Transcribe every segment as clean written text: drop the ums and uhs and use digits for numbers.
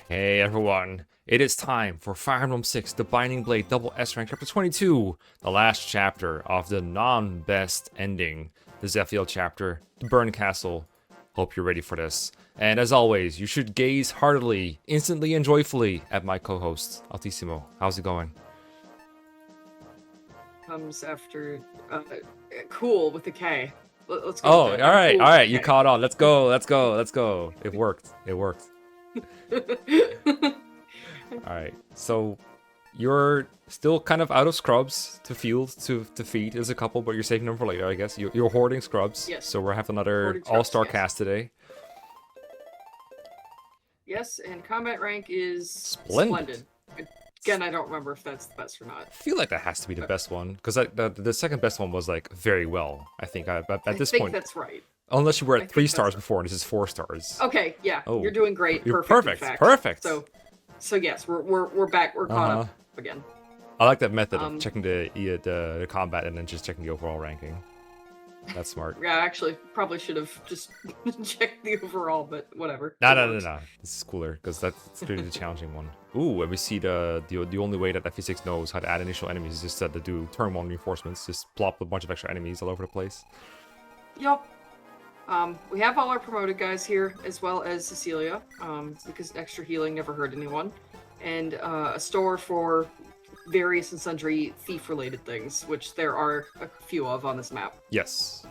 Hey everyone, it is time for Fire Emblem 6, The Binding Blade Double S Rank Chapter 22, the last chapter of the non-best ending, the Zephiel chapter, the Burn Castle. Hope you're ready for this. And as always, you should gaze heartily, instantly and joyfully at my co-host, Altissimo. How's it going? Comes after cool with the K. Let's go. Oh, with all that. right, Cool you caught on. Let's go. It worked. Alright, so you're still kind of out of scrubs to field, to feed. There's a couple, but you're saving them for later, I guess. You're hoarding scrubs, Yes. so we're having another Hoarding scrubs, all-star yes. cast today. Yes, and combat rank is Splendid. Again, I don't remember if that's the best or not. I feel like that has to be the best one, because the second best one was like very well, I think, at this I think point. that's right. Unless you were I at 3 think stars that's before, and this is 4 stars. Okay, yeah, Oh. you're doing great. You're Perfect. In fact. perfect. So yes, we're back. We're caught up again. I like that method of checking the combat and then just checking the overall ranking. That's smart. Yeah, actually, probably should have just checked the overall, but whatever. No. This is cooler because that's really the challenging one. Ooh, and we see the only way that FE6 knows how to add initial enemies is just to do turn 1 reinforcements. Just plop a bunch of extra enemies all over the place. Yup. We have all our promoted guys here, as well as Cecilia, because extra healing never hurt anyone, and a store for various and sundry thief-related things, which there are a few of on this map. Yes.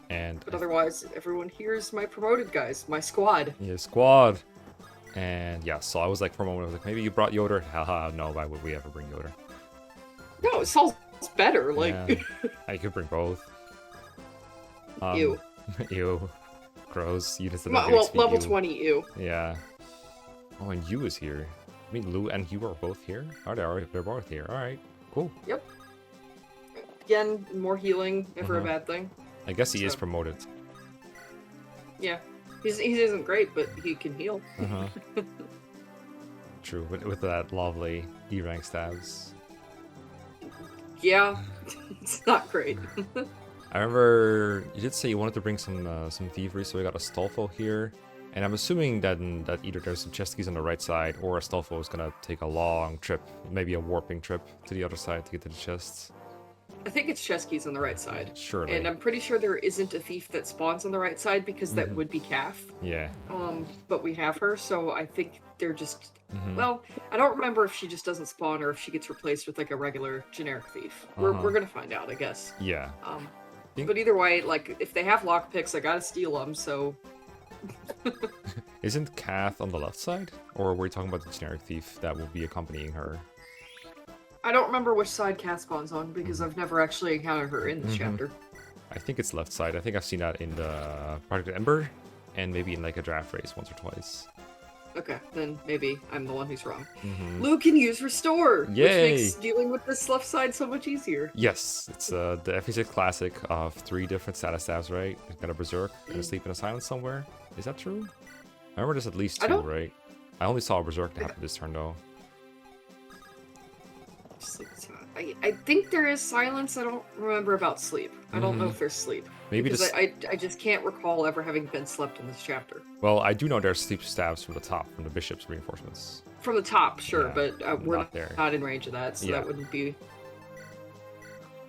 But otherwise, everyone here is my promoted guys, my squad. Yeah, squad. And yeah, so I was like, for a moment, I was like, maybe you brought Yoder. Haha, no, why would we ever bring Yoder? No, Saul's better, like... Yeah, I could bring both. Ew. Ew. Gross. Units that Well, level 20, ew. Yeah. Oh, and Yu is here. I mean, Lou and Yu are both here? Oh, they're both here. Alright, cool. Yep. Again, more healing, never a bad thing. I guess he is promoted. Yeah. He isn't great, but he can heal. True, with that lovely E-rank stabs. Yeah, it's not great. I remember you did say you wanted to bring some thievery, so we got Astolfo here. And I'm assuming that either there's some chest keys on the right side, or Astolfo is gonna take a long trip, maybe a warping trip to the other side to get to the chests. I think it's chest keys on the right side. Surely. And I'm pretty sure there isn't a thief that spawns on the right side, because that would be Calf. Yeah. But we have her, so I think they're just... Well, I don't remember if she just doesn't spawn, or if she gets replaced with, like, a regular generic thief. We're gonna find out, I guess. Yeah. But either way, like, if they have lockpicks, I gotta steal them, so... Isn't Kath on the left side? Or were we talking about the generic thief that will be accompanying her? I don't remember which side Cat spawns on, because I've never actually encountered her in this chapter. I think it's left side. I think I've seen that in the Project Ember, and maybe in like a draft race once or twice. Okay, then maybe I'm the one who's wrong. Lou can use Restore! Yay! Which makes dealing with this left side so much easier. Yes, it's the FE6 classic of 3 different status stabs, right? You've got a Berserk and a Sleep in a Silence somewhere. Is that true? I remember there's at least 2, right? I only saw a Berserk happen this turn, though. I think there is silence. I don't remember about sleep. I don't know if there's sleep. Maybe because I just can't recall ever having been slept in this chapter. Well, I do know there's sleep stabs from the top, from the bishop's reinforcements. From the top, sure, Yeah, but we're not in range of that, so that wouldn't be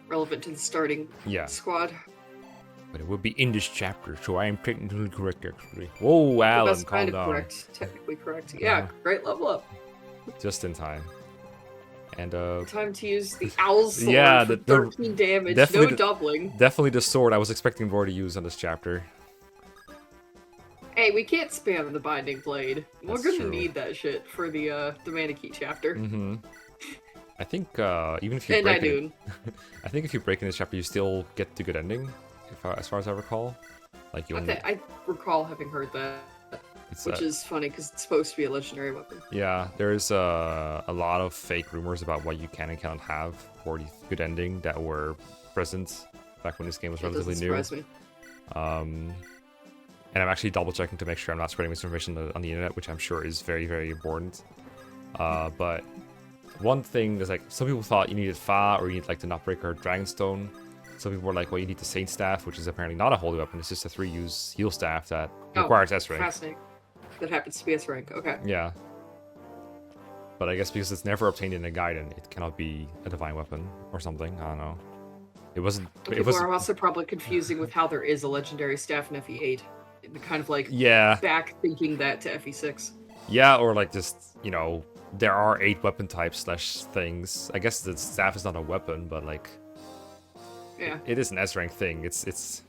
relevant to the starting squad. But it would be in this chapter, so I am technically correct, actually. Whoa, Alan, That's calm kind of down. correct. Technically correct. Yeah, great level up. Just in time. And time to use the Owl's Sword for 13 damage, no doubling. Definitely the sword I was expecting Roy to use on this chapter. Hey, we can't spam the Binding Blade. That's We're gonna true. need that shit for the Manakee chapter. I think even if you And break it, Idun. I think if you break in this chapter, you still get the good ending, as far as I recall. Like you only, I recall having heard that. Which is funny, because it's supposed to be a legendary weapon. Yeah, there's a lot of fake rumors about what you can and cannot have for the good ending that were present back when this game was relatively new. Doesn't surprise me. And I'm actually double checking to make sure I'm not spreading misinformation on the internet, which I'm sure is very, very important. But one thing is, like, some people thought you needed Fa, or you need like the Nutbreaker Dragonstone. Some people were like, well, you need the Saint Staff, which is apparently not a holy weapon. It's just a 3-use heal staff that requires S rank. Fascinating. That happens to be S rank. Okay. Yeah. But I guess because it's never obtained in a Gaiden, it cannot be a divine weapon or something. I don't know. It wasn't. People are also probably confusing with how there is a legendary staff in FE8. Kind of like Yeah. back thinking that to FE6. Yeah, or like just, you know, there are 8 weapon types / things. I guess the staff is not a weapon, but like, Yeah. it is an S rank thing. It just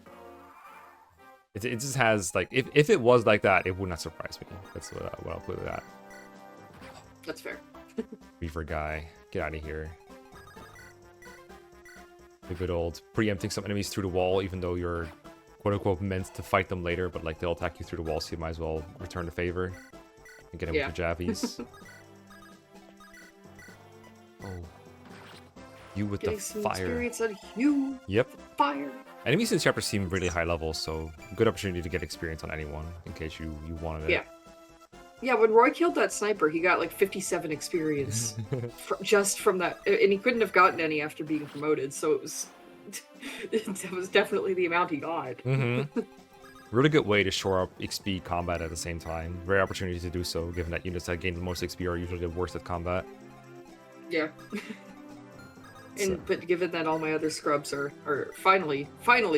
has like, if it was like that, it would not surprise me. That's what I'll put it at. That's fair. Reaver guy, get out of here. The good old preempting some enemies through the wall, even though you're quote unquote meant to fight them later, but like they'll attack you through the wall, so you might as well return the favor and get him with the jabbies. Oh, you with Getting the some fire. experience on you. Yep. Fire. Enemies in this chapter seem really high level, so good opportunity to get experience on anyone in case you wanted it. Yeah. Yeah, when Roy killed that sniper, he got like 57 experience just from that, and he couldn't have gotten any after being promoted. So it was, that was definitely the amount he got. Really good way to shore up XP combat at the same time. Rare opportunity to do so, given that units that gain the most XP are usually the worst at combat. Yeah. But given that all my other scrubs are finally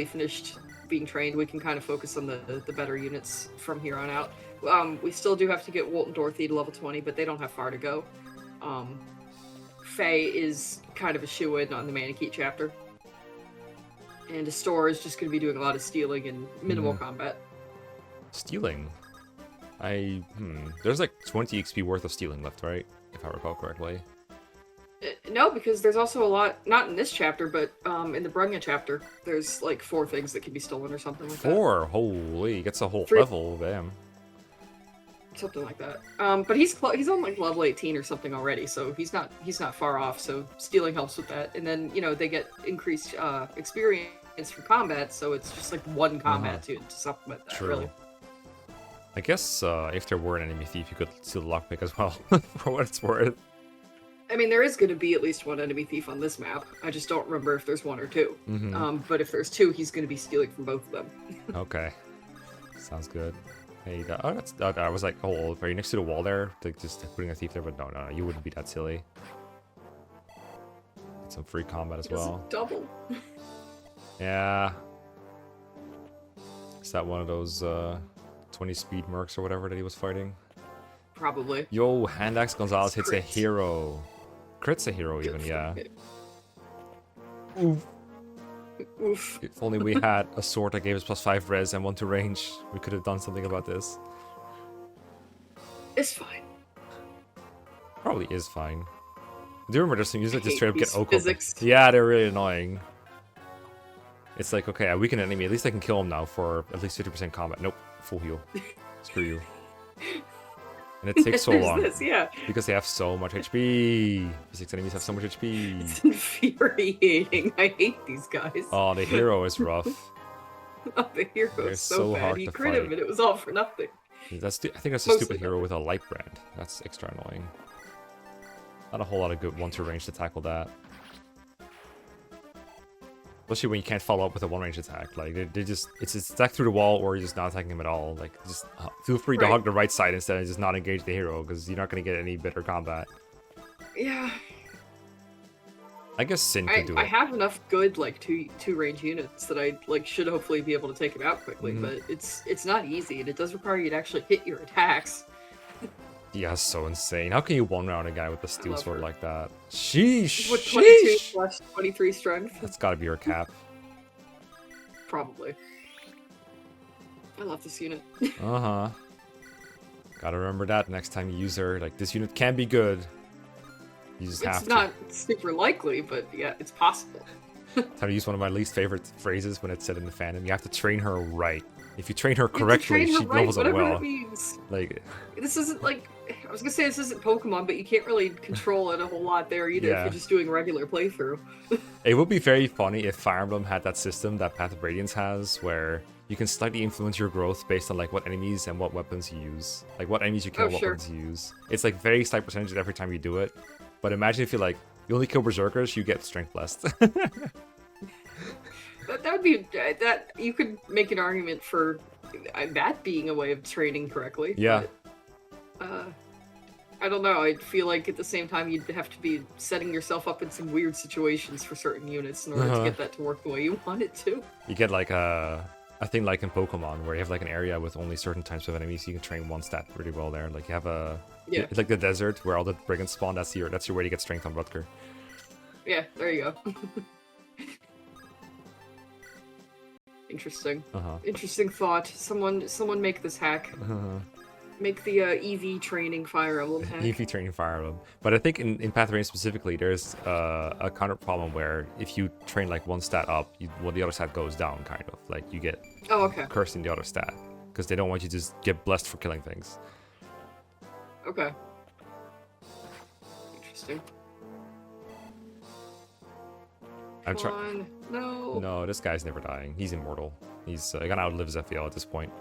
finished being trained, we can kind of focus on the better units from here on out. We still do have to get Wolt and Dorothy to level 20, but they don't have far to go. Faye is kind of a shoo-in on the Manakete chapter. And Astor is just going to be doing a lot of stealing and minimal combat. Stealing? There's like 20 XP worth of stealing left, right? If I recall correctly. No, because there's also a lot, not in this chapter, but in the Brunya chapter, there's like 4 things that can be stolen or something like that. 4? Holy, gets a whole 3. level, damn. Something like that. But he's on like level 18 or something already, so he's not far off. So stealing helps with that, and then they get increased experience from combat, so it's just like 1 combat to supplement that. True. Really. I guess if there were an enemy thief, you could steal the lockpick as well, for what it's worth. I mean, there is going to be at least 1 enemy thief on this map. I just don't remember if there's 1 or 2. But if there's 2, he's going to be stealing from both of them. Okay, sounds good. Hey, I was like, oh, are you next to the wall there? Like, just putting a thief there, but no, you wouldn't be that silly. Get some free combat as well. Double. Yeah. Is that one of those 20 speed mercs or whatever that he was fighting? Probably. Yo, Handax Gonzalez hits a Crits. hero. Crits a hero even, yeah. Oof. Oof. If only we had a sword that gave us +5 res and 1 to range, we could have done something about this. It's fine. Probably is fine. Do you remember this thing? You just straight up get Oko. Physics. Yeah, they're really annoying. It's like, okay, I weaken an enemy. At least I can kill him now for at least 50% combat. Nope, full heal. Screw you. And it takes so long. Yeah. Because they have so much HP. Physics enemies have so much HP. It's infuriating. I hate these guys. Oh, the hero is rough. Oh, the hero They're is so so bad. hard He to crit him fight. and it was all for nothing. I think that's a Mostly stupid hero with a light brand. That's extra annoying. Not a whole lot of good 1-2 range to tackle that. Especially when you can't follow up with a 1-range attack. Like, they just, it's attack through the wall or you're just not attacking him at all. Like, just feel free to hug the right side instead of just not engage the hero, because you're not going to get any better combat. Yeah. I guess Sin could do it. I have enough good, like, two range units that I, like, should hopefully be able to take him out quickly, but it's not easy, and it does require you to actually hit your attacks. Yeah, so insane. How can you one-round a guy with a steel sword her. like that? Sheesh! With Sheesh! 22/23 strength? That's gotta be her cap. Probably. I love this unit. Uh-huh. Gotta remember that next time you use her. Like, this unit can be good. You just have It's to. not super likely, but yeah, it's possible. Time to use one of my least favorite phrases when it's said in the fandom. You have to train her right. If you train her You have to correctly, train her she right, levels up whatever well. that means. Like, This isn't like, I was gonna say this isn't Pokemon, but you can't really control it a whole lot there either if Yeah. you're just doing regular playthrough. it would be very funny if Fire Emblem had that system that Path of Radiance has, where you can slightly influence your growth based on like what enemies and what weapons you use. Like what enemies you kill, what sure. weapons you use. It's like very slight percentage every time you do it. But imagine if you only kill berserkers, you get strength blessed. That would be that you could make an argument for that being a way of training correctly. Yeah. But, I don't know. I feel like at the same time you'd have to be setting yourself up in some weird situations for certain units in order to get that to work the way you want it to. You get like a thing like in Pokemon where you have like an area with only certain types of enemies. You can train one stat really well there. Like you have it's like the desert where all the brigands spawn. That's your way to get strength on Rutger. Yeah, there you go. Interesting. Interesting thought. Someone make this hack. Make the EV training Fire Emblem hack. EV training Fire Emblem. But I think in Path of Rain specifically, there's a counter problem where if you train like one stat up, the other stat goes down, kind of. Like you get cursed in the other stat. Because they don't want you to just get blessed for killing things. Okay. Interesting. I'm trying. on. No. No, this guy's never dying. He's immortal. He's gonna outlive Zephiel at this point.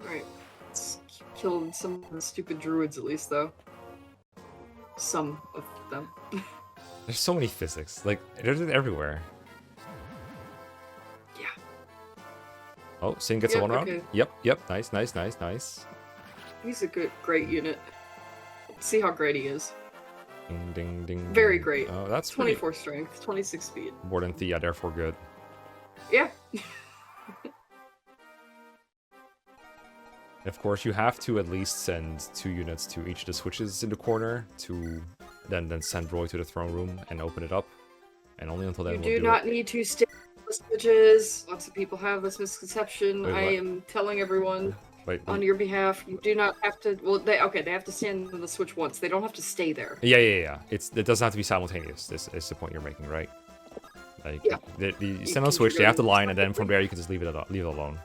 Alright. Let's kill some of the stupid druids at least, though. Some of them. There's so many physics. Like, they're everywhere. Yeah. Oh, Sin gets a one round? Okay. Yep. Nice. He's a great unit. Let's see how great he is. Ding. Very great. Oh, that's 24 pretty... strength, 26 speed. More than Thea, therefore good. Yeah. Of course, you have to at least send 2 units to each of the switches in the corner to then send Roy to the throne room and open it up. And only until then you we'll do not need to stay on the switches. Lots of people have this misconception. Wait, I am telling everyone on your behalf, you do not have to. Well, they have to stand on the switch once. They don't have to stay there. Yeah. It doesn't have to be simultaneous. This is the point you're making, right? Like, yeah. You send on the switch, they have to line, and then from there you can just leave it alone.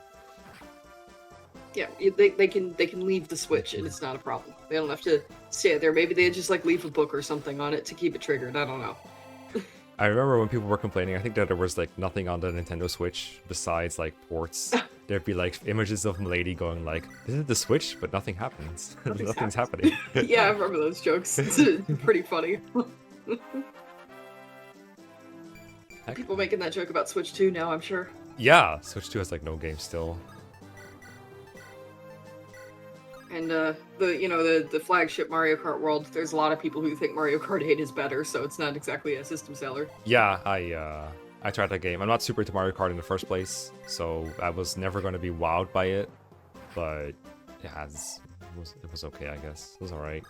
Yeah, they can leave the switch and it's not a problem. They don't have to stay there. Maybe they just like leave a book or something on it to keep it triggered. I don't know. I remember when people were complaining, I think that there was like nothing on the Nintendo Switch besides like ports. There'd be like images of Milady going like, "This is the Switch," but nothing happens. Nothing's happening. Yeah, I remember those jokes. It's pretty funny. People making that joke about Switch 2 now, I'm sure. Yeah, Switch 2 has like no game still. And the flagship Mario Kart World, there's a lot of people who think Mario Kart 8 is better, so it's not exactly a system seller. Yeah, I tried that game. I'm not super into Mario Kart in the first place, so I was never going to be wowed by it. But yeah, it was okay, I guess. It was alright.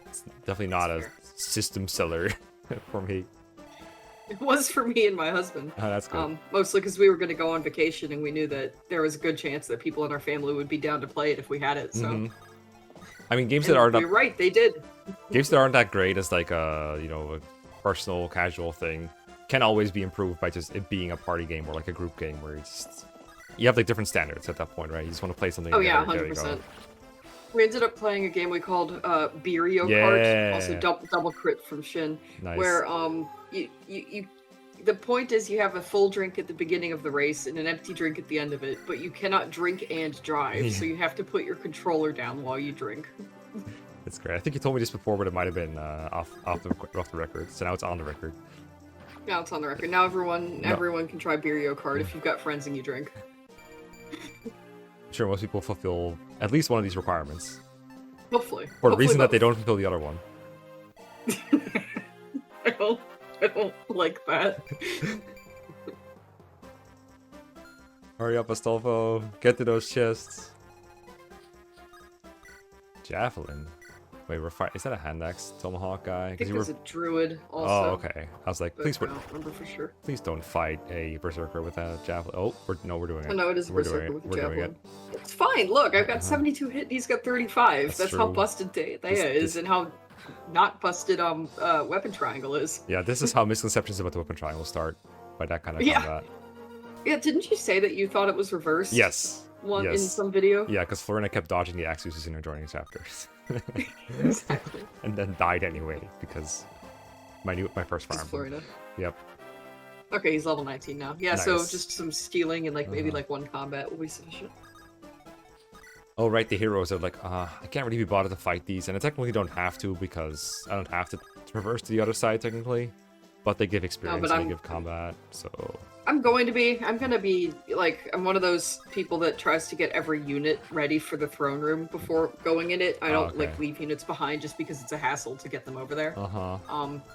It's definitely not a system seller for me. It was for me and my husband. Oh, that's good. Mostly because we were going to go on vacation and we knew that there was a good chance that people in our family would be down to play it if we had it. So, I mean, games that aren't you're right, they did. Games that aren't that great as like a personal casual thing can always be improved by just it being a party game or like a group game where you have like different standards at that point, right? You just want to play something. Oh yeah, 100%. We ended up playing a game we called Beerio Kart, also double crit from Shin, nice. Where you the point is you have a full drink at the beginning of the race and an empty drink at the end of it, but you cannot drink and drive, so you have to put your controller down while you drink. That's great. I think you told me this before, but it might have been off the record. So now it's on the record. Now it's on the record. Now everyone can try Beerio Kart if you've got friends and you drink. I'm sure most people fulfill at least one of these requirements. Hopefully. For the reason that they don't fulfill the other one. I don't like that. Hurry up, Astolfo. Get to those chests. Javelin. Wait, we're fighting. Is that a hand axe tomahawk guy? I think there's a druid also. Oh, okay. I was like, please, I don't remember for sure. Please don't fight a berserker with a javelin. Oh, we're doing it. Oh, no, it is a berserker with a javelin. Doing it. It's fine. Look, I've got 72 hit. He's got 35. That's true. How busted Thea is, and how not busted weapon triangle is. Yeah, this is how misconceptions about the weapon triangle start. By that kind of combat. Yeah, didn't you say that you thought it was reversed? Yes. In some video? Yeah, because Florina kept dodging the axe uses in her joining chapters. Exactly. And then died anyway, because my first farm. Florina. Yep. Okay, he's level 19 now. Yeah, nice. so just some stealing and maybe one combat will be sufficient. Oh, right, the heroes are like, I can't really be bothered to fight these, and I technically don't have to because I don't have to traverse to the other side, technically. But they give experience but and they give combat, so... I'm gonna be, like, I'm one of those people that tries to get every unit ready for the throne room before going in it. I don't, like, leave units behind just because it's a hassle to get them over there.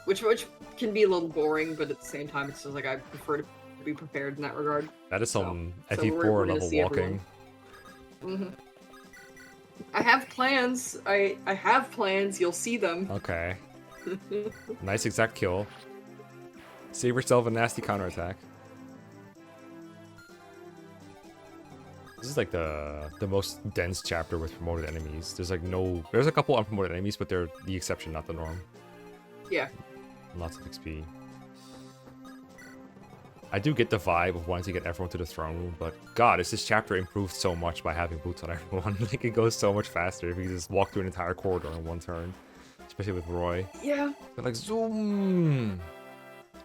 Which can be a little boring, but at the same time, it's just like, I prefer to be prepared in that regard. That is some FE4 level walking. I have plans. I have plans. You'll see them. Okay. Nice exact kill. Save yourself a nasty counterattack. This is like the most dense chapter with promoted enemies. There's like there's a couple unpromoted enemies, but they're the exception, not the norm. Yeah. Lots of XP. I do get the vibe of wanting to get everyone to the throne room, but god, is this chapter improved so much by having boots on everyone. Like, it goes so much faster if you just walk through an entire corridor in one turn. Especially with Roy. Yeah. They're like, zoom!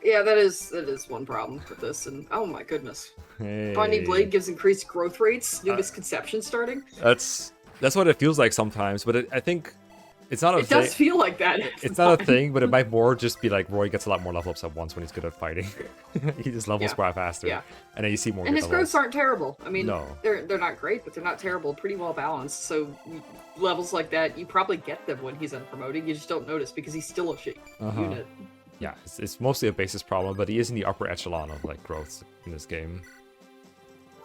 Yeah, that is one problem with this, and oh my goodness. Hey. Binding Blade gives increased growth rates, new misconception starting. That's what it feels like sometimes, but I think it's not a thing. It does feel like that. It's not a thing, but it might more just be like Roy gets a lot more level ups at once when he's good at fighting. He just levels quite faster. Yeah. And then you see more. And his growths aren't terrible. I mean, no. they're not great, but they're not terrible. Pretty well balanced. So levels like that, you probably get them when he's unpromoted. You just don't notice because he's still a shit unit. Yeah, it's mostly a basis problem, but he is in the upper echelon of like growth in this game.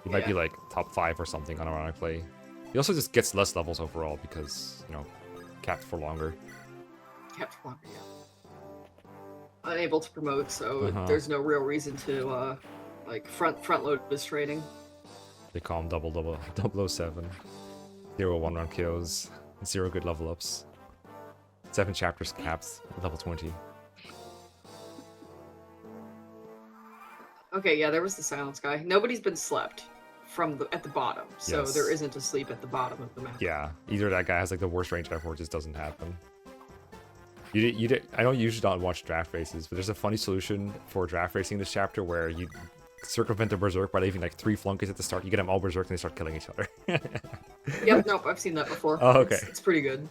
He might be like top 5 or something on ironic play. He also just gets less levels overall because, you know, capped for longer. Capped for longer, yeah. Unable to promote, so there's no real reason to like front load this training. They call him 007. 0 1-round kills, 0 good level ups. 7 chapters capped, level 20. Okay, yeah, there was the silence guy. Nobody's been slept at the bottom, so there isn't a sleep at the bottom of the map. Yeah, either that guy has like the worst range ever, or it just doesn't happen. I know you usually don't watch draft races, but there's a funny solution for draft racing this chapter where you circumvent the berserk by leaving like 3 flunkies at the start. You get them all berserk and they start killing each other. Yep, nope, I've seen that before. Oh, okay. It's pretty good.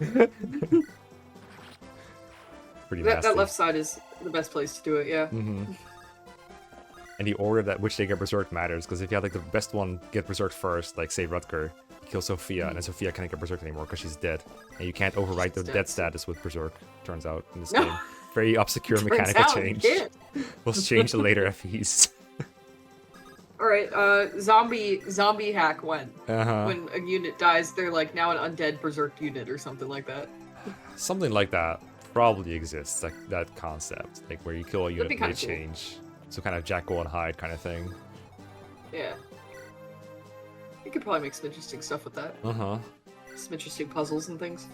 Pretty that left side is the best place to do it, yeah. And the order that which they get berserked matters, because if you have like the best one get berserked first, like say Rutger, you kill Sophia, and then Sophia can't get berserked anymore because she's dead, and you can't overwrite the dead status with berserk. Turns out in this game, very obscure mechanical change. We'll change the later FEs. All right, zombie hack when a unit dies, they're like now an undead berserk unit or something like that. Something like that probably exists, like that concept, like where you kill a unit and they change. So kind of Jackal and Hyde kind of thing. Yeah. You could probably make some interesting stuff with that. Some interesting puzzles and things.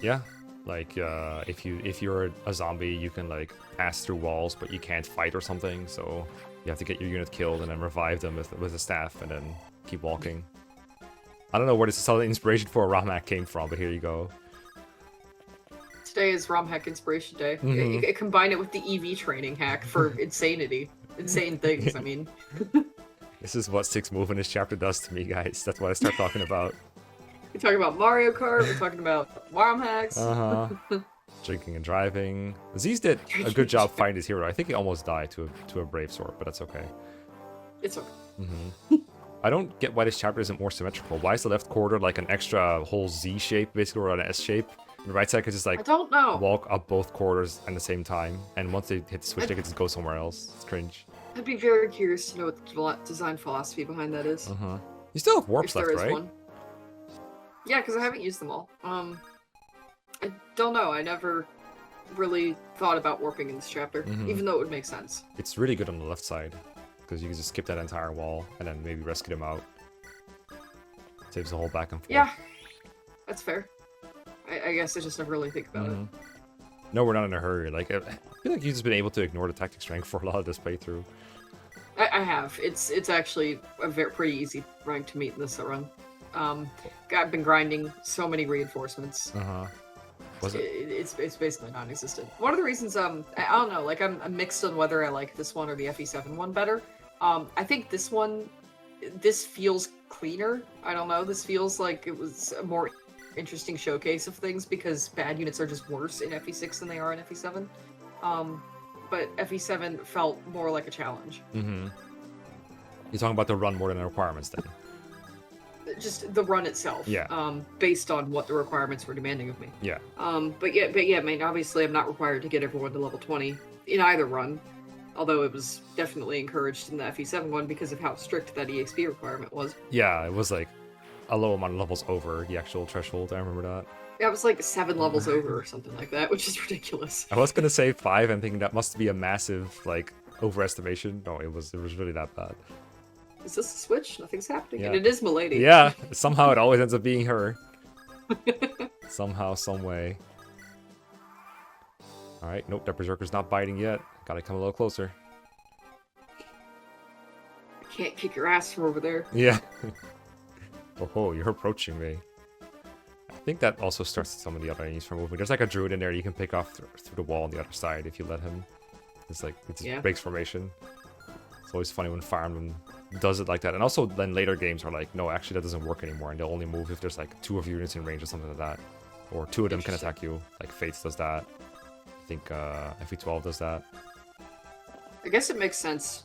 Yeah. Like if you're a zombie, you can like pass through walls, but you can't fight or something. So you have to get your unit killed and then revive them with a staff and then keep walking. I don't know where this solid inspiration for a ROM hack came from, but here you go. Today is ROM hack inspiration day. You combine it with the EV training hack for insanity. Insane things, I mean. This is what 6 move in this chapter does to me, guys. That's what I start talking about. We're talking about Mario Kart, we're talking about ROM hacks. Drinking and driving. Aziz did a good job finding his hero. I think he almost died to a brave sword, but that's okay. It's okay. I don't get why this chapter isn't more symmetrical. Why is the left quarter like an extra whole Z shape, basically, or an S shape? The right side could just like I don't know. Walk up both quarters at the same time, and once they hit the switch, they could just go somewhere else. It's cringe. I'd be very curious to know what the design philosophy behind that is. You still have warps left, right? One. Yeah, because I haven't used them all. I don't know. I never really thought about warping in this chapter, even though it would make sense. It's really good on the left side, because you can just skip that entire wall and then maybe rescue them out. Saves the whole back and forth. Yeah, that's fair. I guess I just never really think about it. No, we're not in a hurry. Like, I feel like you've just been able to ignore the tactic strength for a lot of this playthrough. I have. It's actually a pretty easy rank to meet in this run. I've been grinding so many reinforcements. Was it? It's basically non-existent. One of the reasons I don't know. Like I'm mixed on whether I like this one or the FE7 one better. I think this feels cleaner. I don't know. This feels like it was a more interesting showcase of things because bad units are just worse in FE6 than they are in FE7. but FE7 felt more like a challenge. Mm-hmm. You're talking about the run more than the requirements then? Just the run itself. Yeah. Based on what the requirements were demanding of me. Yeah. But yeah, I mean, obviously I'm not required to get everyone to level 20 in either run. Although it was definitely encouraged in the FE7 one because of how strict that EXP requirement was. Yeah, it was like a low amount of levels over the actual threshold. I remember that. Yeah, it was like 7 levels over or something like that, which is ridiculous. I was gonna say 5 and thinking that must be a massive like overestimation. No, it was really that bad. Is this a switch? Nothing's happening. Yeah. And it is Milady. Yeah, somehow it always ends up being her. Somehow, some way. Alright, nope, that Berserker's not biting yet. Gotta come a little closer. I can't kick your ass from over there. Yeah. Oh, you're approaching me. I think that also starts some of the other enemies from moving. There's like a druid in there you can pick off through the wall on the other side if you let him. It's like, it just breaks formation. It's always funny when Fire Emblem does it like that. And also then later games are like, no, actually that doesn't work anymore. And they'll only move if there's like 2 of your units in range or something like that. Or 2 of them can attack you. Like Fates does that. I think FE12 does that. I guess it makes sense.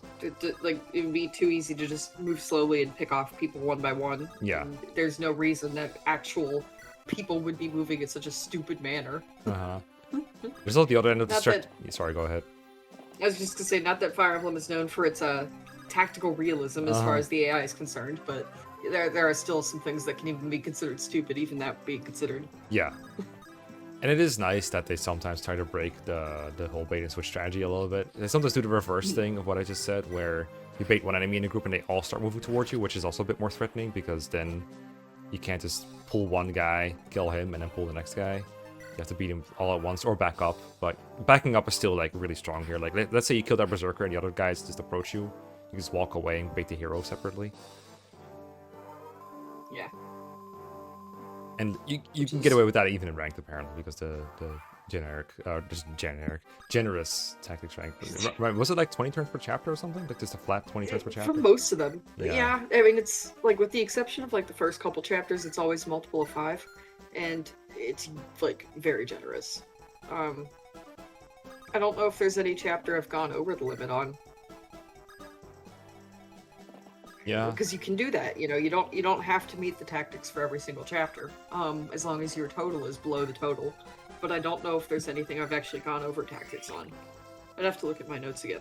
Like, it would be too easy to just move slowly and pick off people one by one. Yeah. And there's no reason that actual people would be moving in such a stupid manner. Uh-huh. There's also the other end of the stretch. Sorry, go ahead. I was just gonna say, not that Fire Emblem is known for its tactical realism as far as the AI is concerned, but there are still some things that can even be considered stupid, even that being considered. Yeah. And it is nice that they sometimes try to break the whole bait and switch strategy a little bit. They sometimes do the reverse thing of what I just said, where you bait one enemy in a group and they all start moving towards you, which is also a bit more threatening because then you can't just pull one guy, kill him, and then pull the next guy. You have to beat him all at once or back up. But backing up is still like really strong here. Like let's say you kill that berserker and the other guys just approach you. You just walk away and bait the hero separately. Yeah. And you can get away with that even in ranked apparently because the generous tactics rank. Right? Was it like 20 turns per chapter or something? Like just a flat 20 turns per chapter? For most of them. Yeah. I mean, it's like with the exception of like the first couple chapters, it's always multiple of 5. And it's like very generous. I don't know if there's any chapter I've gone over the limit on. Yeah, because you can do that. You know, you don't have to meet the tactics for every single chapter, as long as your total is below the total. But I don't know if there's anything I've actually gone over tactics on. I'd have to look at my notes again.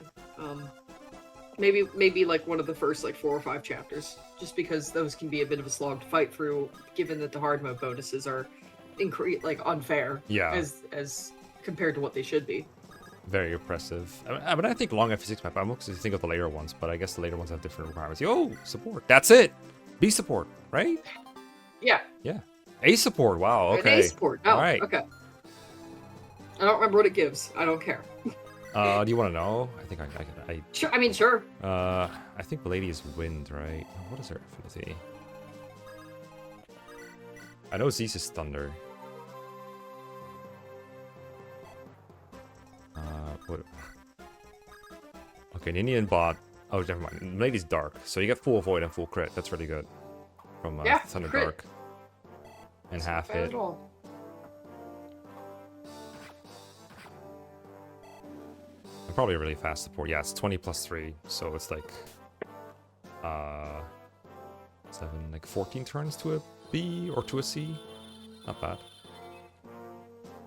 Maybe like one of the first like 4 or 5 chapters, just because those can be a bit of a slog to fight through, given that the hard mode bonuses are unfair. Yeah. As compared to what they should be. Very oppressive. I mean, I think long FE6 map. I'm mostly think of the later ones, but I guess the later ones have different requirements. Yo, support. That's it. B support, right? Yeah. Yeah. A support. Wow. Okay. An A support. Oh, all right. Okay. I don't remember what it gives. I don't care. Do you want to know? I think I Sure. I mean, sure. I think the lady is wind, right? What is her affinity? I know Zeus is thunder. What? Okay, an Indian bot. Oh, never mind. Lady's dark, so you get full avoid and full crit. That's really good. From Thunder crit. Dark. And It's half not bad hit. at all. And probably a really fast support. Yeah, it's 20 plus 3, so it's like 14 turns to a B or to a C. Not bad.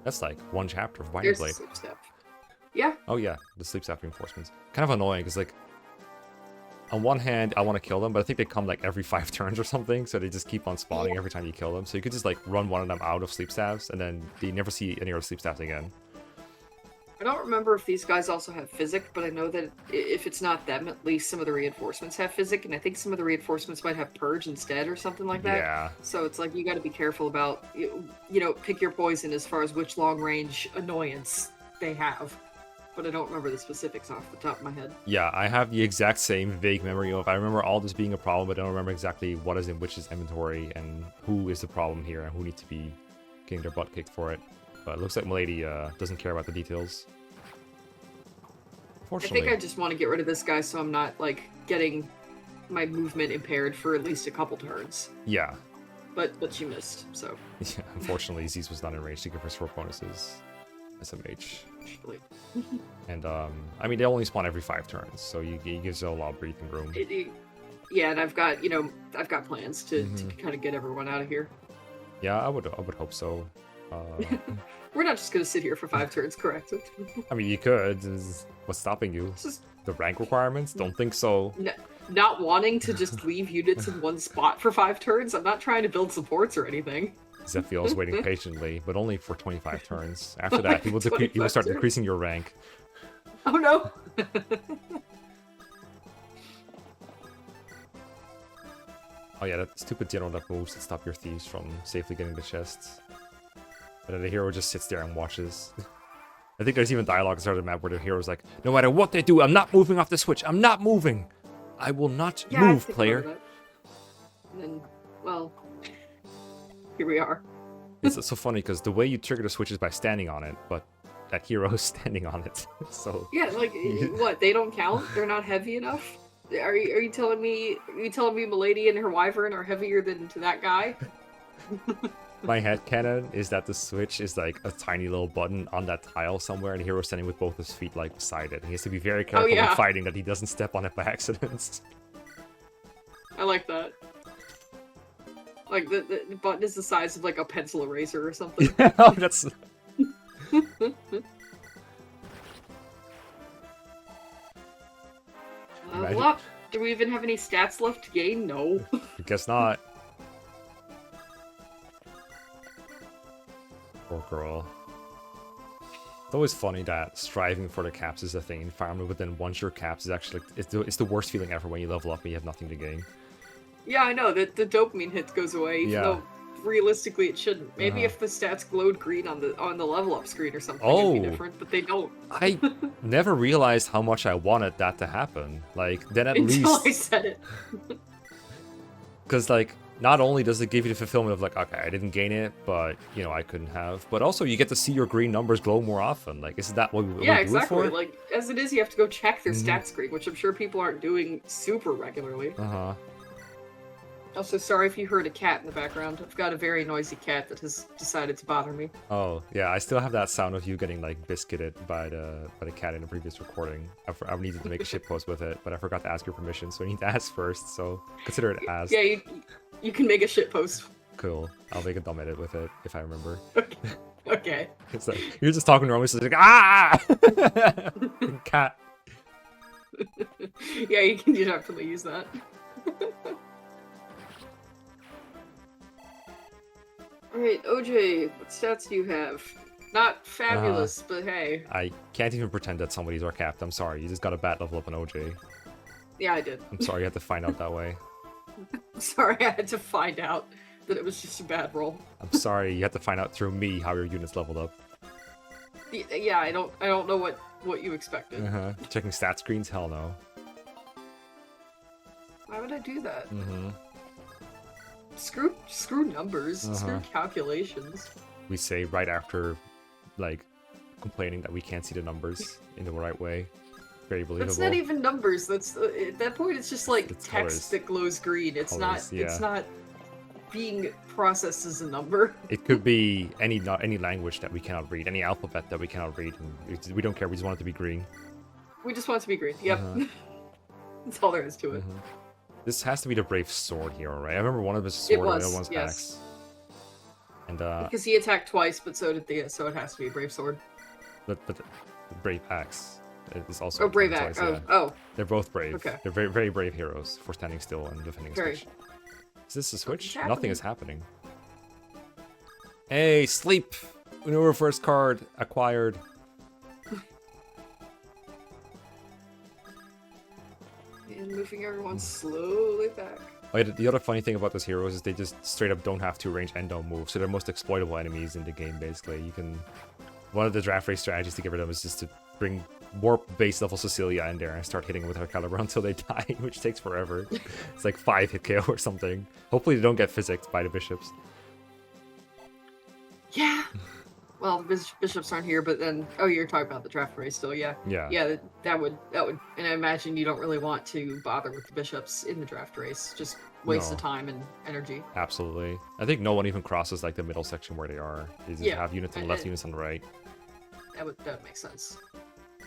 That's like 1 chapter of Binding Here's the Blade. sleep step. Yeah. Oh yeah, the sleep step reinforcements. Kind of annoying because like, on one hand, I want to kill them, but I think they come like every 5 turns or something, so they just keep on spawning every time you kill them. So you could just like run one of them out of sleep staffs, and then you never see any other sleep staffs again. I don't remember if these guys also have physic, but I know that if it's not them, at least some of the reinforcements have physic, and I think some of the reinforcements might have purge instead or something like that. Yeah. So it's like you got to be careful about, pick your poison as far as which long range annoyance they have. But I don't remember the specifics off the top of my head. Yeah, I have the exact same vague memory of I remember all this being a problem, but I don't remember exactly what is in which's inventory and who is the problem here and who needs to be getting their butt kicked for it. But it looks like Milady doesn't care about the details. Unfortunately. I think I just want to get rid of this guy so I'm not, like, getting my movement impaired for at least a couple turns. Yeah. But she missed, so. Yeah, unfortunately, Zeus was not in range to give her sword bonuses. SMH. Actually. And I mean, they only spawn every 5 turns, so it gives you a lot of breathing room. Yeah, and I've got plans to kind of get everyone out of here. Yeah, I would hope so. We're not just gonna sit here for 5 turns, correct? I mean, you could. What's stopping you? The rank requirements? Don't think so. Not wanting to just leave units in one spot for 5 turns. I'm not trying to build supports or anything. Zephiel's waiting patiently, but only for 25 turns. After that, he will start decreasing your rank. Oh no! Oh yeah, that stupid general that moves to stop your thieves from safely getting the chests. But then the hero just sits there and watches. I think there's even dialogue at the start of the map where the hero's like, no matter what they do, I'm not moving off the switch. I'm not moving. I will not move, player. And then, well, here we are. It's so funny because the way you trigger the switch is by standing on it, but that hero is standing on it. So yeah, like what? They don't count? They're not heavy enough? Are you telling me Milady and her wyvern are heavier than to that guy? My headcanon is that the switch is like a tiny little button on that tile somewhere, and the hero's standing with both his feet like beside it. He has to be very careful when fighting that he doesn't step on it by accident. I like that. Like the button is the size of like a pencil eraser or something. Oh, that's. What? Do we even have any stats left to gain? No. I guess not. Poor girl. It's always funny that striving for the caps is a thing in Fire Emblem, but then once your caps is actually it's the worst feeling ever when you level up and you have nothing to gain. Yeah, I know that the dopamine hit goes away, even though realistically it shouldn't. Maybe if the stats glowed green on the level up screen or something, it'd be different, but they don't. I never realized how much I wanted that to happen. Like then at Until least I said it. Because like not only does it give you the fulfillment of like, okay, I didn't gain it, but you know I couldn't have, but also you get to see your green numbers glow more often. Like, isn't that what we do exactly. it for? Like as it is, you have to go check their stat screen, which I'm sure people aren't doing super regularly. Also, sorry if you heard a cat in the background. I've got a very noisy cat that has decided to bother me. Oh, yeah, I still have that sound of you getting, like, biscuited by the cat in the previous recording. I needed to make a shitpost with it, but I forgot to ask your permission, so I need to ask first, so consider it asked. Yeah, you can make a shitpost. Cool. I'll make a dumb edit with it, if I remember. Okay. It's like, you're just talking normally, so it's like, ah! Cat. Yeah, you can definitely use that. Alright, OJ, what stats do you have? Not fabulous, but hey. I can't even pretend that somebody's our capped. I'm sorry, you just got a bad level up on OJ. Yeah, I did. I'm sorry you had to find out that way. I'm sorry I had to find out that it was just a bad roll. I'm sorry you had to find out through me how your units leveled up. Yeah, I don't know what you expected. Checking stat screens? Hell no. Why would I do that? Screw numbers. Screw calculations. We say right after, like, complaining that we can't see the numbers in the right way. Very believable. That's not even numbers. That's at that point it's just like it's text colors. that glows green. It's Colors, not. It's not being processed as a number. It could be any language that we cannot read, any alphabet that we cannot read. And we don't care. We just want it to be green. We just want it to be green. Yep. That's all there is to it. This has to be the Brave Sword hero, right? I remember one of his sword and the other one's axe. And because he attacked twice, but so did so it has to be a Brave Sword. But the Brave Axe is also Brave Axe. Twice, Oh. They're both brave. Okay. They're very, very brave heroes for standing still and defending a switch. Is this a switch? Nothing is happening. Hey, sleep! Maneuver first card acquired. And moving everyone slowly back. Oh, yeah, the other funny thing about those heroes is they just straight up don't have 2 range and don't move, so they're most exploitable enemies in the game, basically. You can... One of the draft race strategies to get rid of them is just to bring warp base level Cecilia in there and start hitting with her caliber until they die, which takes forever. It's like 5 hit KO or something. Hopefully they don't get physicked by the bishops. Yeah! Well, the bishops aren't here, but then... Oh, you're talking about the draft race still, yeah. Yeah, that would... And I imagine you don't really want to bother with the bishops in the draft race. Just waste of time and energy. Absolutely. I think no one even crosses, like, the middle section where they are. They just have units on the left, units on the right. That would make sense.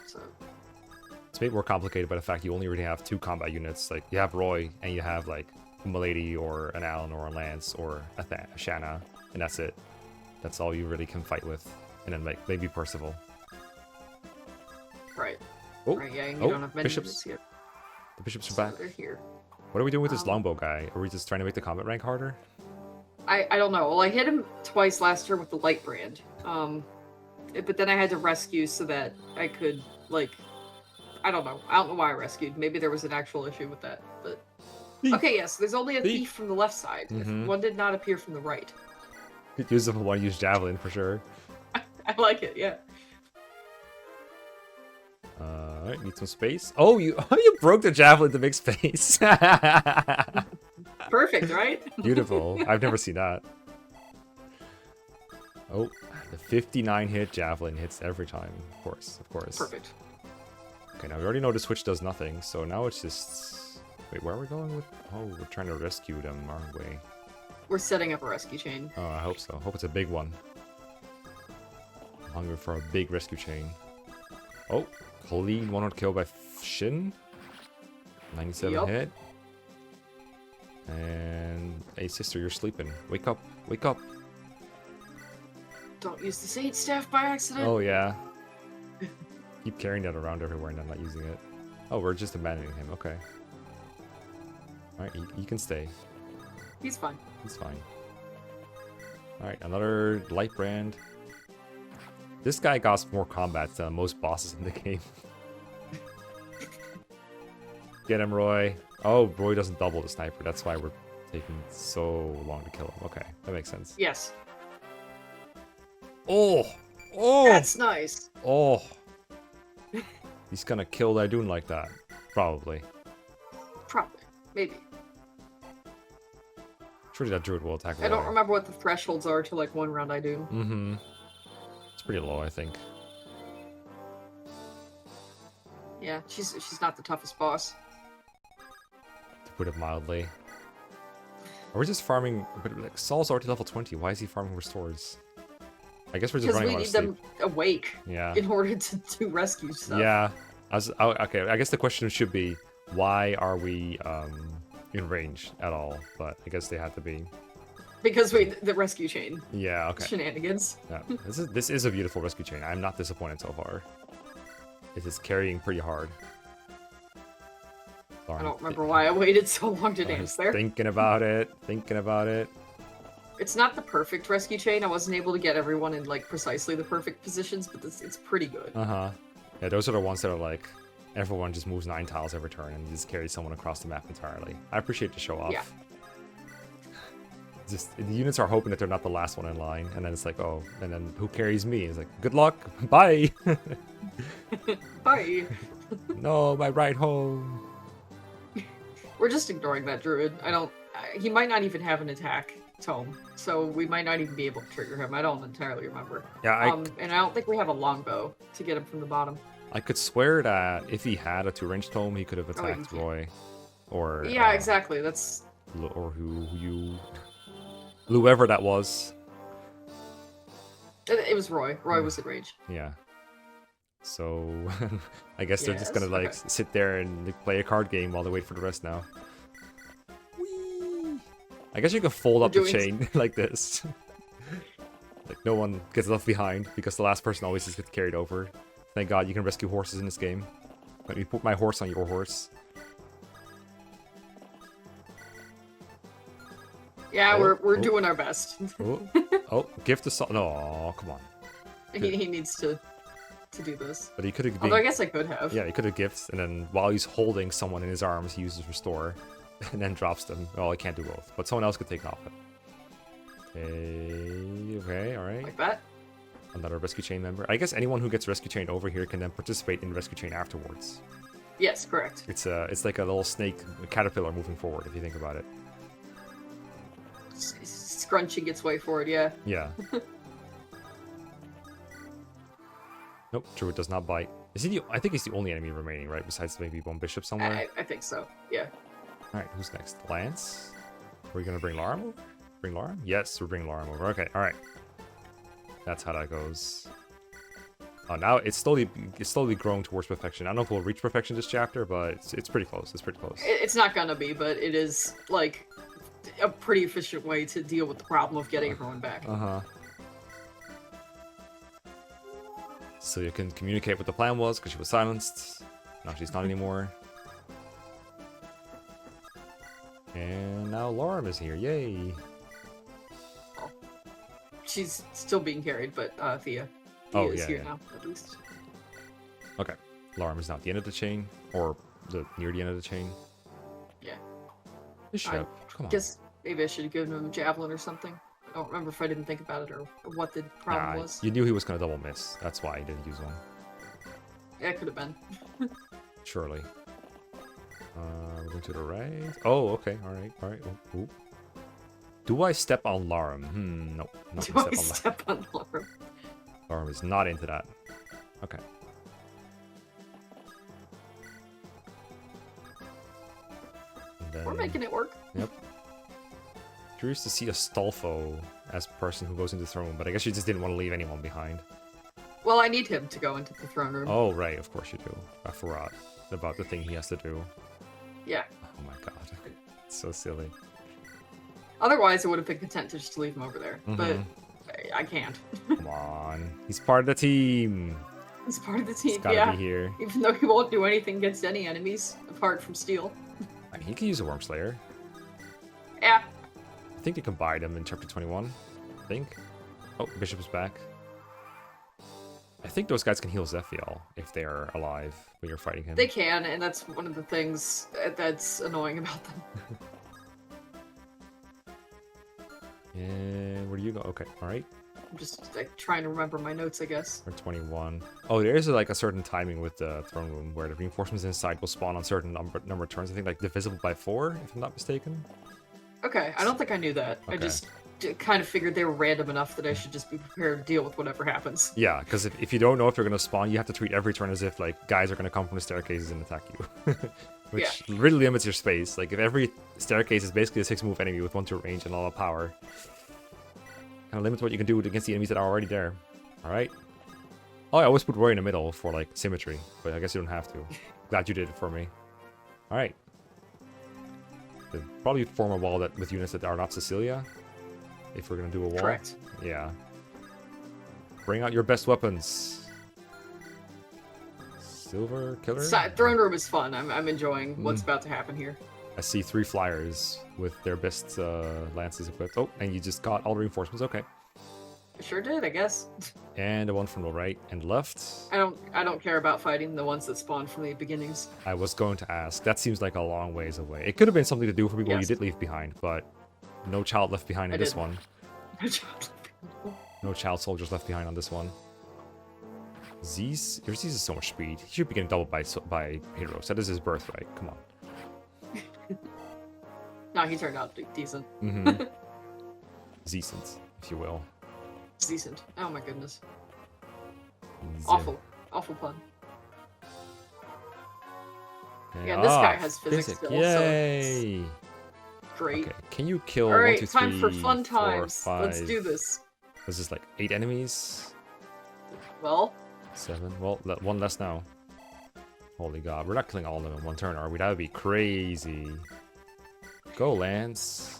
So It's made more complicated by the fact you only really have 2 combat units. Like, you have Roy, and you have, like, a Milady, or an Alan, or a Lance, or a Shanna, and that's it. That's all you really can fight with. And then, like, maybe Percival. right. Oh, Right, yeah, and you oh, don't have many bishops. units here. The bishops are So back. they're here. What are we doing with this longbow guy? Are we just trying to make the combat rank harder? I don't know. Well, I hit him twice last turn with the light brand. But then I had to rescue so that I could, like, I don't know. I don't know why I rescued. Maybe there was an actual issue with that. But okay, yes, there's only a thief from the left side. One did not appear from the right. Could use if I want to use javelin for sure. I like it, yeah. Alright, need some space. Oh, you broke the javelin to make space. Perfect, right? Beautiful. I've never seen that. Oh, the 59 hit javelin hits every time. Of course, of course. Perfect. Okay, now we already know the switch does nothing, so now it's just... Wait, where are we going with... Oh, we're trying to rescue them, aren't we? We're setting up a rescue chain. Oh, I hope so. Hope it's a big one. I'm hungry for a big rescue chain. Oh, clean 100 kill by Shin. 97 hit. And... Hey, sister, you're sleeping. Wake up. Wake up. Don't use the Sage Staff by accident. Oh, yeah. Keep carrying that around everywhere and then not using it. Oh, we're just abandoning him. Okay. Alright, he can stay. He's fine. He's fine. Alright, another light brand. This guy got more combat than most bosses in the game. Get him, Roy. Oh, Roy doesn't double the sniper. That's why we're taking so long to kill him. Okay, that makes sense. Yes. Oh! Oh! That's nice. Oh! He's gonna kill that Dune like that. Probably. Probably. Maybe. Surely that druid will attack Roy. I don't remember what the thresholds are to like 1 round I do. Mm-hmm. It's pretty low, I think. Yeah, she's not the toughest boss. To put it mildly. Are we just farming... But like, Saul's already level 20. Why is he farming restores? I guess we're just Because running we out of need sleep. them awake Yeah. in order to do rescue stuff. Yeah. Okay, I guess the question should be, why are we in range at all? But I guess they had to be. Because the rescue chain. Yeah, okay. Shenanigans. Yeah. This is a beautiful rescue chain. I'm not disappointed so far. It is carrying pretty hard. I don't remember why I waited so long to dance there. Thinking about it. Thinking about it. It's not the perfect rescue chain. I wasn't able to get everyone in like precisely the perfect positions, but it's pretty good. Uh-huh. Yeah, those are the ones that are like, everyone just moves 9 tiles every turn and just carries someone across the map entirely. I appreciate the show off. Yeah. Just, the units are hoping that they're not the last one in line, and then it's like, oh, and then who carries me? It's like, good luck, bye! Bye! No, my ride home! We're just ignoring that druid. He might not even have an attack tome, so we might not even be able to trigger him. I don't entirely remember. Yeah, and I don't think we have a longbow to get him from the bottom. I could swear that if he had a 2-range tome, he could have Oh, wait, attacked Roy. Or... Yeah, exactly, that's... Or whoever that was. It was Roy. Roy was in range. Yeah. So, I guess they're just gonna, Yes, like, okay. sit there and like, play a card game while they wait for the rest now. Whee! I guess you can fold up the chain like this. Like, no one gets left behind, because the last person always just gets carried over. Thank God you can rescue horses in this game. Let me put my horse on your horse. Yeah, we're doing our best. Oh, gift to Saul. No, come on. He needs to do this. But he could have. Although I guess I could have. Yeah, he could have gifts, and then while he's holding someone in his arms, he uses restore, and then drops them. Well, I can't do both, but someone else could take off it. Okay, all right. Like that. Another rescue chain member. I guess anyone who gets rescue chain over here can then participate in the rescue chain afterwards. Yes, correct. It's like a little snake, a caterpillar moving forward, if you think about it. Scrunching its way forward, yeah. Yeah. Nope, Druid does not bite. Is he I think he's the only enemy remaining, right? Besides maybe one bishop somewhere. I think so, yeah. Alright, who's next? Lance? Are we gonna bring Laram over? Bring Laram? Yes, we're bringing Laram over. Okay, alright. That's how that goes. Oh, now it's slowly growing towards perfection. I don't know if we'll reach perfection this chapter, but it's pretty close. It's pretty close. It's not gonna be, but it is like a pretty efficient way to deal with the problem of getting everyone back. So you can communicate what the plan was because she was silenced. Now she's not anymore. And now Lauren is here. Yay! Oh. She's still being carried, but Thea is here now, at least. Okay. Lauren is now at the end of the chain, or near the end of the chain. Yeah. Bishop, come on. Guess maybe I should have given him a javelin or something. I don't remember if I didn't think about it or what the problem was. You knew he was going to double miss. That's why you didn't use one. Yeah, it could have been. Surely. We're going to the right. Oh, okay. All right. Ooh. Do I step on Larum? No. Not Do I step on Larum? Larum is not into that. Okay. Then... We're making it work. Yep. Curious to see Astolfo as person who goes into the throne room, but I guess you just didn't want to leave anyone behind. Well, I need him to go into the throne room. Oh, right. Of course you do. I forgot about the thing he has to do. Yeah. Oh my god. It's so silly. Otherwise, I would have been content to just leave him over there, but I can't. Come on. He's part of the team. He's part of the team, He's gotta be here. Even though he won't do anything against any enemies, apart from steel. I mean, he can use a Worm Slayer. Yeah. I think you can buy them in chapter 21. I think. Oh, Bishop is back. I think those guys can heal Zephiel if they're alive when you're fighting him. They can, and that's one of the things that's annoying about them. And where do you go? Okay, alright. I'm just like trying to remember my notes, I guess. Or 21. Oh, there is like a certain timing with the throne room where the reinforcements inside will spawn on certain number of turns. I think like divisible by 4, if I'm not mistaken. Okay, I don't think I knew that. Okay. I just kind of figured they were random enough that I should just be prepared to deal with whatever happens. Yeah, because if you don't know if they're going to spawn, you have to treat every turn as if like guys are going to come from the staircases and attack you. Which really limits your space. Like if every staircase is basically a 6-move enemy with 1-2 range and a lot of power, kind of limits what you can do against the enemies that are already there. Alright. Oh, I always put Roy in the middle for like symmetry, but I guess you don't have to. Glad you did it for me. Alright. Probably form a wall that with units that are not Cecilia. If we're gonna do a wall. Correct. Yeah. Bring out your best weapons. Silver Killer? Throne room is fun. I'm enjoying what's about to happen here. I see 3 flyers with their best lances equipped. Oh, and you just got all the reinforcements. Okay. I sure did, I guess. And the one from the right and left. I don't care about fighting the ones that spawn from the beginnings. I was going to ask. That seems like a long ways away. It could have been something to do for people you did leave behind, but no child left behind in this one. No child soldiers left behind on this one. Your Z's is so much speed. He should be getting doubled by heroes. That is his birthright. Come on. No, he turned out decent. Decent, if you will. Decent. Oh my goodness. Awful pun. Yeah, and this guy has physics still, yay! So great. Okay, can you kill All right, 1, 2, 3, time for fun 4, times. 5? Let's do this. Was this like 8 enemies? Well, 7. Well, 1 less now. Holy god, we're not killing all of them in 1 turn, are we? That would be crazy. Go, Lance.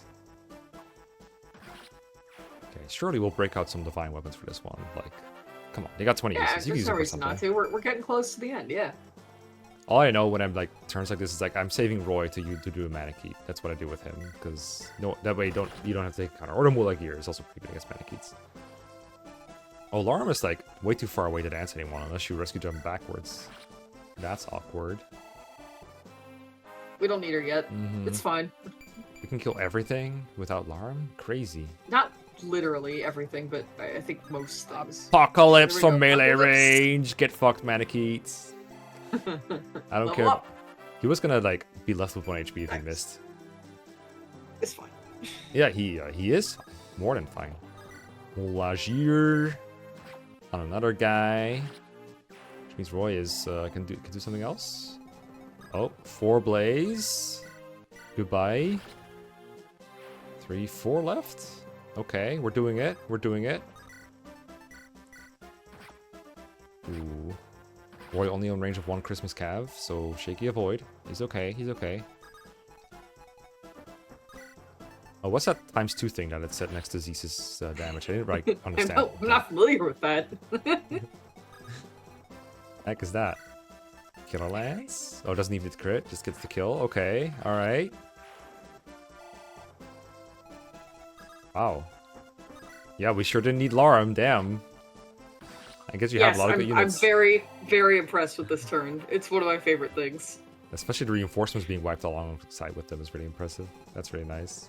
Okay, surely we'll break out some divine weapons for this one. Like, come on, they got 20 uses. You can there's use no it for reason not something. to. We're getting close to the end, yeah. All I know when I'm like turns like this is like I'm saving Roy to do a mana keep. That's what I do with him because that way you don't have to take counter. Or the Mulek Gear is also pretty good against mana keeps. Oh, Larum is like way too far away to dance anyone unless you rescue jump backwards. That's awkward. We don't need her yet. It's fine. We can kill everything without Larum? Crazy. Not literally everything, but I think most things. Apocalypse from go. melee Apocalypse. range. Get fucked, Manikeets. I don't Level care. up. He was gonna like be left with 1 HP if he missed. It's fine. Yeah, he is more than fine. Lagier on another guy, which means Roy is can do something else. Oh, 4 blaze. Goodbye. 3, 4 left. Okay, we're doing it. We're doing it. Ooh, Roy only in range of 1 Christmas Cav, so Shaky avoid. He's okay, he's okay. Oh, what's that ×2 thing that it said next to Zeus's damage? I didn't right understand. I'm not familiar with that. Heck is that? Killer Lance? Oh, doesn't even crit, just gets the kill. Okay, alright. Wow. Yeah, we sure didn't need Larum, damn. I guess you have a lot of good units. I'm very, very impressed with this turn. It's one of my favorite things. Especially the reinforcements being wiped alongside with them is really impressive. That's really nice.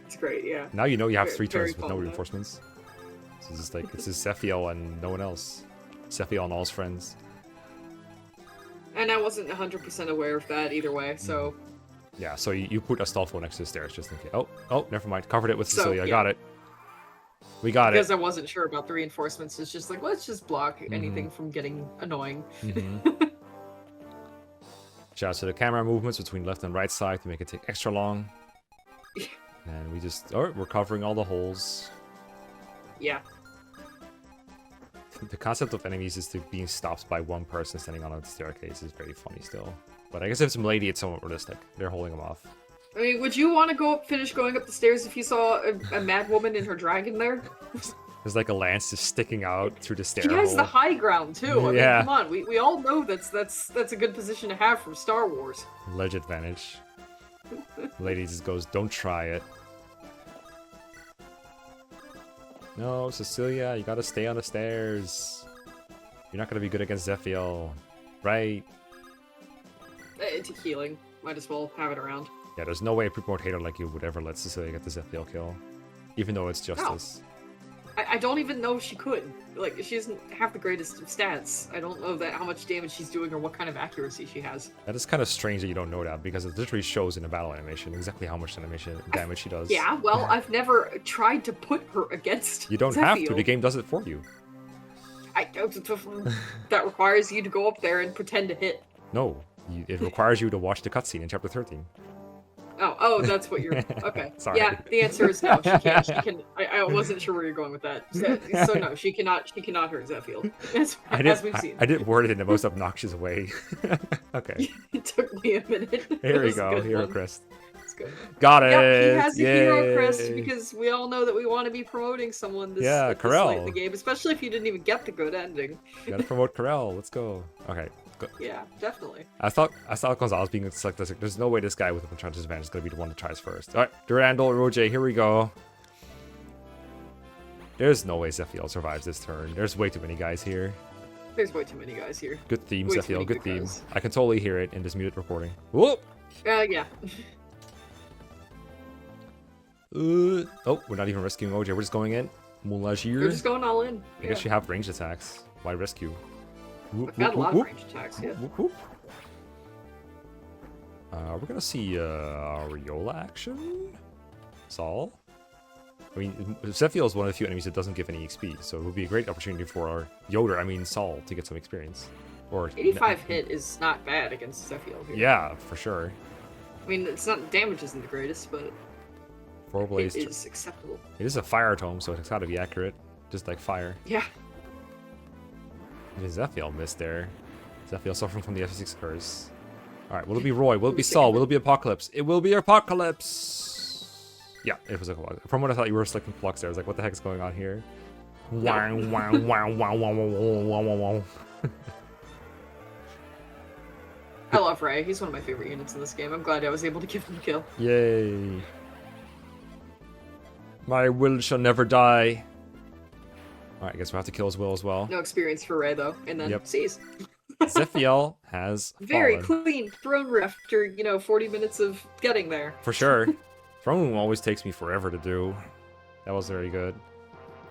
It's great, yeah. Now you know you have 3 turns very with no reinforcements. So it's just like, it's just Zephiel and no one else. Zephiel and all his friends. And I wasn't 100% aware of that either way, so... Yeah, so you put Astolfo next to the stairs just in case. Oh, never mind. Covered it with Cecilia. yeah. Got it. We got because I wasn't sure about the reinforcements. It's just like, let's just block anything from getting annoying. Shout out to the camera movements between left and right side to make it take extra long. And we just... Oh, we're covering all the holes. Yeah. The concept of enemies is to being stopped by one person standing on a staircase is very funny still. But I guess if it's Milady, it's somewhat realistic. They're holding them off. I mean, would you want to finish going up the stairs if you saw a mad woman and her dragon there? There's like a lance just sticking out through the stair She has hole. the high ground too. I Yeah. mean, come on, we all know that's a good position to have from Star Wars. Ledge advantage. Lady just goes, don't try it. No, Cecilia, you gotta stay on the stairs. You're not gonna be good against Zephiel. Right? It's healing. Might as well have it around. Yeah, there's no way a pre-promote hater like you would ever let Cecilia get the Zephiel kill. Even though it's justice. I don't even know if she could. Like, she doesn't have the greatest of stats. I don't know how much damage she's doing or what kind of accuracy she has. That is kind of strange that you don't know that, because it literally shows in the battle animation exactly how much damage she does. Yeah, well, I've never tried to put her against You don't Zephiel. have to, the game does it for you. That requires you to go up there and pretend to hit. No, it requires you to watch the cutscene in chapter 13. Oh, that's what you're... Okay. Sorry. Yeah, the answer is no. She can't. She can... I wasn't sure where you're going with that. So no, she cannot hurt Zephiel. As we've seen. I didn't word it in the most obnoxious way. Okay. It took me a minute. Here we go. Hero crest. It's good. Got it. Yep, he has a hero Yay. crest because we all know that we want to be promoting someone this late in the game, especially if you didn't even get the good ending. You gotta promote Corel. Let's go. Okay. Go. Yeah, definitely. I thought Gonzalez being selected. There's no way this guy with the Enchantress advantage is gonna be the one that tries first. All right, Durandal, Roger, here we go. There's no way Zephiel survives this turn. There's way too many guys here. There's way too many guys here. Good theme, Way too Zephiel. many Good theme. guys. I can totally hear it in this muted recording. Whoop. Yeah. Oh, we're not even rescuing OJ. We're just going in. Moulagir. We're just going all in. I guess you have ranged attacks. Why rescue? I've got a lot of range attacks, yeah. We're gonna see Ariola action? Saul? I mean, Zephiel is one of the few enemies that doesn't give any XP, so it would be a great opportunity for Saul to get some experience. Or 85 hit is not bad against Zephiel here. Yeah, for sure. I mean, it's not damage isn't the greatest, but it is acceptable. It is a fire tome, so it's gotta be accurate, just like fire. Yeah. Zephiel missed there. Zephiel suffering from the FE6 curse. Alright, will it be Roy? Will it be Saul? Will it be Apocalypse? It will be Apocalypse! Yeah, it was Apocalypse. From what I thought you were selecting Flux there, I was like, what the heck is going on here? Wow, wow, wow, wow, wow, wow, wow, wow. I love Ray. He's one of my favorite units in this game. I'm glad I was able to give him a kill. Yay. My will shall never die. Alright, I guess we'll have to kill his will as well. No experience for Ray, though. And then seize. Zephiel has Very fallen. clean throne room after, 40 minutes of getting there. For sure. Throne room always takes me forever to do. That was very good.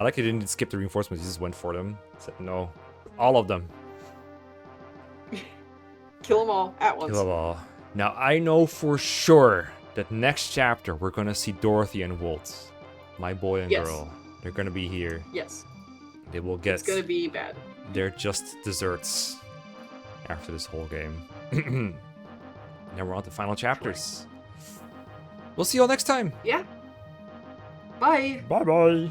I like you didn't skip the reinforcements, you just went for them. Said no. All of them. Kill them all at once. Kill them all. Now I know for sure that next chapter we're gonna see Dorothy and Walt. My boy and girl. They're gonna be here. Yes. They will get... It's gonna be bad. They're just desserts after this whole game. Now we're on to final chapters. We'll see you all next time. Yeah. Bye. Bye-bye.